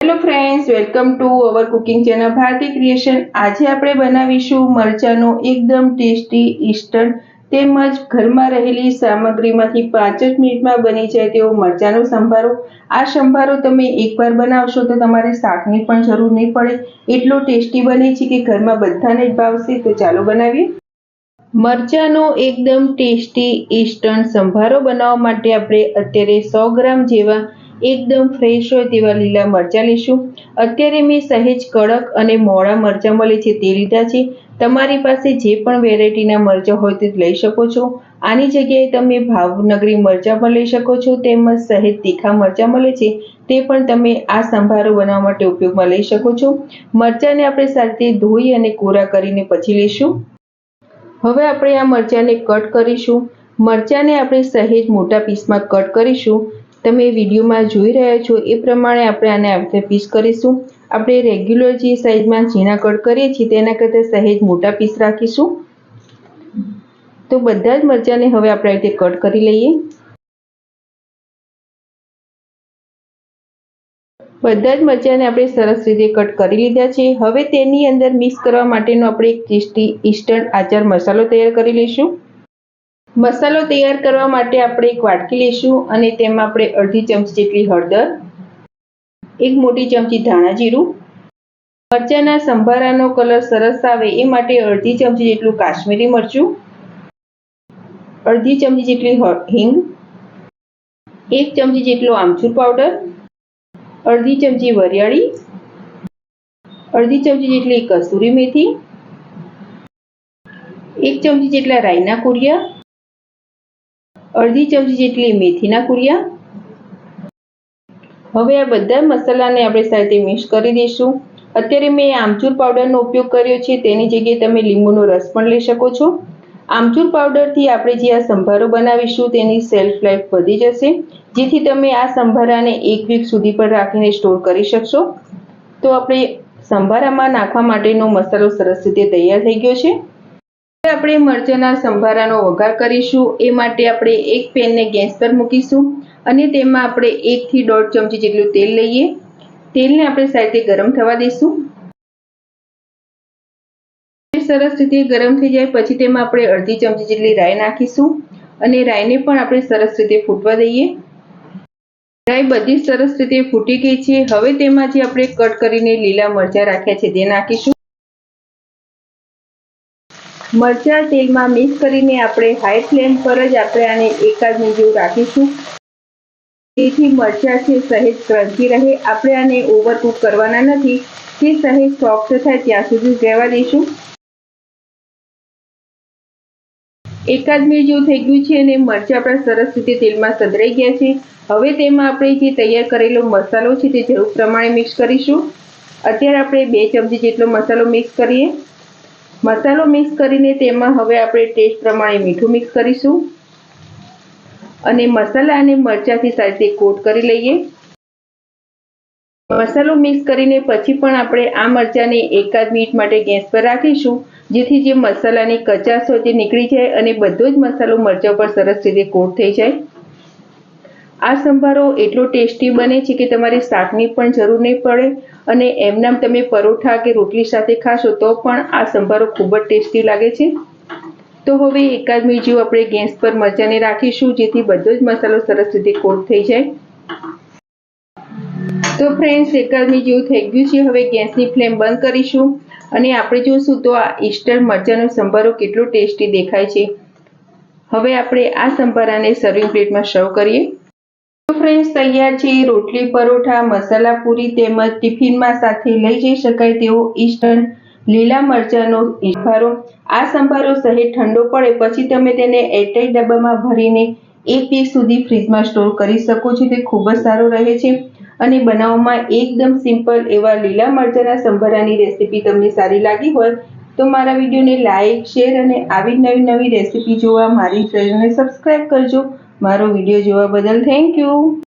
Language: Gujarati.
Hello friends, welcome to our cooking channel Bharti creation. આજે આપણે બનાવીશું મરચાંનો એકદમ ટેસ્ટી ઇન્સ્ટન્ટ તેમજ ઘરમાં રહેલી સામગ્રીમાંથી 5 જ મિનિટમાં બની જાય તેવો મરચાંનો સંભારો. આ સંભારો તમે એકવાર બનાવશો તો તમારે શાકની પણ જરૂર નહીં પડે, એટલો ટેસ્ટી બને છે કે ઘરમાં બધાને જ ભાવશે. તો ચાલો બનાવીએ. મરચાંનો એકદમ ટેસ્ટી ઇન્સ્ટન્ટ સંભારો બનાવવા માટે આપણે અત્યારે 100 ગ્રામ જેવા એકદમ ફ્રેશ હોય તેવા લીલા મરચાં લઈશું. અત્યારે મેં સહેજ કડક અને મોળા મરચાં મળે છે તે લીધા છે. તમારી પાસે જે પણ વેરાયટીના મરચાં હોય તે લઈ શકો છો. આની જગ્યાએ તમે ભાવનગરી મરચાં પણ લઈ શકો છો, તેમજ સહેજ તીખા મરચાં મળે છે તે પણ તમે આ સંભારો બનાવવા માટે ઉપયોગમાં લઈ શકો છો. મરચાંને આપણે સાથે ધોઈ અને કોરા કરીને પછી લઈશું. હવે આપણે આ મરચાંને કટ કરીશું. મરચાંને આપણે સહેજ મોટા પીસમાં કટ કરીશું. તમે વિડીયોમાં જોઈ રહ્યા છો એ પ્રમાણે આપણે આને આવી રીતે પીસ કરીશું. આપણે રેગ્યુલર જે સાઈઝમાં ઝીણા કટ કરીએ છીએ તેના કરતાં સહેજ મોટા પીસ રાખીશું. તો બધા જ મરચાંને હવે આપણે આવી રીતે કટ કરી લઈએ. બધા જ મરચાંને આપણે સરસ રીતે કટ કરી લીધા છે. હવે તેની અંદર મિક્સ કરવા માટેનો આપણે એક ટેસ્ટી ઇન્સ્ટન્ટ આચાર મસાલો તૈયાર કરી લઈશું. મસાલો તૈયાર કરવા માટે આપણે એક વાટકી લઈશું અને તેમાં આપણે અડધી ચમચી જેટલી હળદર, એક મોટી ચમચી ધાણા જીરું, મરચાંના સંભારાનો કલર સરસ આવે એ માટે અડધી ચમચી જેટલું કાશ્મીરી મરચું, અડધી ચમચી જેટલી હિંગ, એક ચમચી જેટલો આમચૂર પાવડર, અડધી ચમચી વરિયાળી, અડધી ચમચી જેટલી કસૂરી મેથી, એક ચમચી જેટલા રાઈના કુરિયા, અડધી ચમચી જેટલી મેથીના કુરિયા. હવે આ બધા મસાલાને આપણે સાથે મિક્સ કરી દઈશું. અત્યારે મેં આમચૂર પાવડરનો ઉપયોગ કર્યો છે, તેની જગ્યાએ તમે લીંબુનો રસ પણ લઈ શકો છો. આમચૂર પાવડરથી આપણે જે આ સંભારો બનાવીશું તેની સેલ્ફ લાઈફ વધી જશે, જેથી તમે આ સંભારાને 1 વીક સુધી પણ રાખીને સ્ટોર કરી શકશો. તો આપણે સંભારામાં નાખવા માટેનો મસાલો સરસ રીતે તૈયાર થઈ ગયો છે. હવે આપણે મરચાંના સંભારાનો વઘાર કરીશું. એ માટે આપણે એક પેનને ગેસ પર મૂકીશું અને તેમાં આપણે 1 થી 1.5 ચમચી જેટલું તેલ લઈએ. તેલને આપણે સાથે ગરમ થવા દઈશું. સરસ રીતે ગરમ થઈ જાય પછી તેમાં આપણે અડધી ચમચી જેટલી રાઈ નાખીશું અને રાઈને પણ આપણે સરસ રીતે ફૂટવા દઈએ. રાઈ બધી સરસ રીતે ફૂટી ગઈ છે. હવે તેમાં જે આપણે કટ કરીને લીલા મરચાં રાખ્યા છે તે નાખીશું. મરચાં તેલમાં મિક્સ કરીને આપણે હાઈ ફ્લેમ પર જ આપણે આને એકાદ મિનિટ જેવું રાખીશું, જેથી મરચાં છે સહેજ ક્રન્ચી રહે. આપણે આને ઓવરકુક કરવાના નથી, તે સહેજ સોફ્ટ થાય ત્યાં સુધી રહેવા દઈશું. એકાદ મિનિટ જેવું થઈ ગયું છે અને મરચાં આપણા સરસ રીતે તેલમાં સતરાઈ ગયા છે. હવે તેમાં આપણે જે તૈયાર કરેલો મસાલો છે તે જરૂર પ્રમાણે મિક્સ કરીશું. અત્યારે આપણે 2 ચમચી જેટલો મસાલો મિક્સ કરીએ. મસાલો મિક્સ કરીને તેમાં હવે આપણે ટેસ્ટ પ્રમાણે મીઠું મિક્સ કરીશું અને મસાલા અને મરચાંથી સાથે કોટ કરી લઈએ. મસાલો મિક્સ કરીને પછી પણ આપણે આ મરચાંને એકાદ મિનિટ માટે ગેસ પર રાખીશું, જેથી જે મસાલાની કચાશ હોય તે નીકળી જાય અને બધો જ મસાલો મરચાં પર સરસ રીતે કોટ થઈ જાય. આ સંભારો એટલો ટેસ્ટી બને છે કે તમારે શાકની પણ જરૂર નહીં પડે અને એમનામ તમે પરોઠા કે રોટલી સાથે ખાશો તો પણ આ સંભારો ખૂબ જ ટેસ્ટી લાગે છે. તો હવે એકાદ મિનિટ જેવું આપણે ગેસ પર મરચાંને રાખીશું, જેથી બધો જ મસાલો સરસ રીતે કોટ થઈ જાય. તો ફ્રેન્ડ્સ, એકાદ મિનિટ જેવું થઈ ગયું છે. હવે ગેસની ફ્લેમ બંધ કરીશું અને આપણે જોઈશું તો આ ઇન્સ્ટન્ટ મરચાંનો સંભારો કેટલો ટેસ્ટી દેખાય છે. હવે આપણે આ સંભારાને સર્વિંગ પ્લેટમાં સર્વ કરીએ. તો ફ્રેન્ડ્સ, તૈયાર છે રોટલી, પરોઠા, મસાલા પૂરી તેમજ ટિફિનમાં સાથે લઈ જઈ શકાય તેવો ઇન્સ્ટન્ટ લીલા મરચાંનો સંભારો. આ સંભારો સહેજ ઠંડો પડે પછી તમે તેને એરટાઇટ ડબ્બામાં ભરીને 1 વીક સુધી ફ્રીજમાં સ્ટોર કરી શકો છો. તે ખૂબ જ સારો રહે છે અને બનાવવામાં એકદમ સિમ્પલ એવા લીલા મરચાંના સંભારાની રેસીપી તમને સારી લાગી હોય તો મારા વિડીયોને લાઇક, શેર અને આવી નવી રેસીપી જોવા મારી ચેનલને સબસ્ક્રાઇબ કરજો. મારો વિડીયો જોવા બદલ થેન્ક યુ.